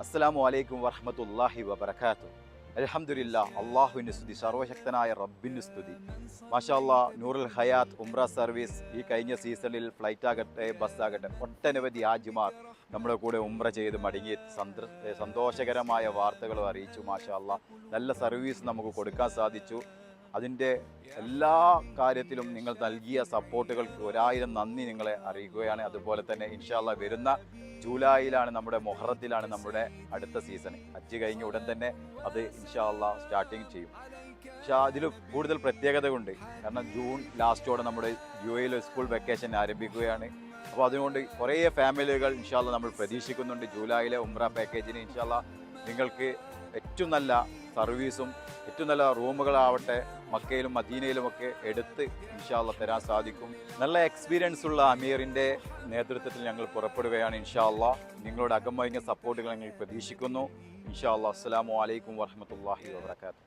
അസ്സലാമു അലൈക്കും വറഹ്മത്തുള്ളാഹി വബറകാതുഹു. അൽഹംദുലില്ലാഹ്, അള്ളാഹുവിന് സ്തുതി, സർവശക്തനായ റബ്ബിന് സ്തുതി. മാഷാ അല്ലാഹ്, നൂറുൽ ഹയാത്ത് ഉംറ സർവീസ് ഈ കഴിഞ്ഞ സീസണിൽ ഫ്ലൈറ്റ് ആകട്ടെ, ബസ്സാകട്ടെ, ഒട്ടനവധി ഹാജിമാർ നമ്മുടെ കൂടെ ഉംറ ചെയ്ത് മടങ്ങി സന്തോഷകരമായ വാർത്തകൾ അറിയിച്ചു. മാഷാ അല്ലാഹ്, നല്ല സർവീസ് നമുക്ക് കൊടുക്കാൻ സാധിച്ചു. അതിൻ്റെ എല്ലാ കാര്യത്തിലും നിങ്ങൾ നൽകിയ സപ്പോർട്ടുകൾക്ക് 1000 നന്ദി നിങ്ങളെ അറിയിക്കുകയാണ്. അതുപോലെ തന്നെ ഇൻഷാ അല്ലാഹ് വരുന്ന ജൂലൈയിലാണ്, നമ്മുടെ മുഹറത്തിലാണ് നമ്മുടെ അടുത്ത സീസൺ. ഹജ്ജ് കഴിഞ്ഞ ഉടൻ തന്നെ അത് ഇൻഷാ അല്ലാഹ് സ്റ്റാർട്ടിങ് ചെയ്യും. പക്ഷേ അതിൽ കൂടുതൽ പ്രത്യേകതകളുണ്ട്. കാരണം ജൂൺ ലാസ്റ്റോടെ നമ്മുടെ UAE സ്കൂൾ വെക്കേഷൻ ആരംഭിക്കുകയാണ്. അപ്പോൾ അതുകൊണ്ട് കുറേ ഫാമിലികൾ ഇൻഷാ അല്ലാഹ് നമ്മൾ പ്രതീക്ഷിക്കുന്നുണ്ട്. ജൂലൈയിലെ ഉംറ പാക്കേജിന് ഇൻഷാ അല്ലാഹ് നിങ്ങൾക്ക് ഏറ്റവും നല്ല സർവീസും ഏറ്റവും നല്ല റൂമുകളാവട്ടെ മക്കയിലും മദീനയിലുമൊക്കെ എടുത്ത് ഇൻഷാ അല്ലാഹ് തരാൻ സാധിക്കും. നല്ല എക്സ്പീരിയൻസ് ഉള്ള അമീറിൻ്റെ നേതൃത്വത്തിൽ ഞങ്ങൾ പുറപ്പെടുകയാണ്. ഇൻഷാ അല്ലാഹ് നിങ്ങളുടെ അകമഴിഞ്ഞ സപ്പോർട്ടുകൾ ഞങ്ങൾ പ്രതീക്ഷിക്കുന്നു. ഇൻഷാ അല്ലാഹ്. അസ്സലാമു അലൈക്കും വറഹ്മത്തുള്ളാഹി വബറകാതുഹു.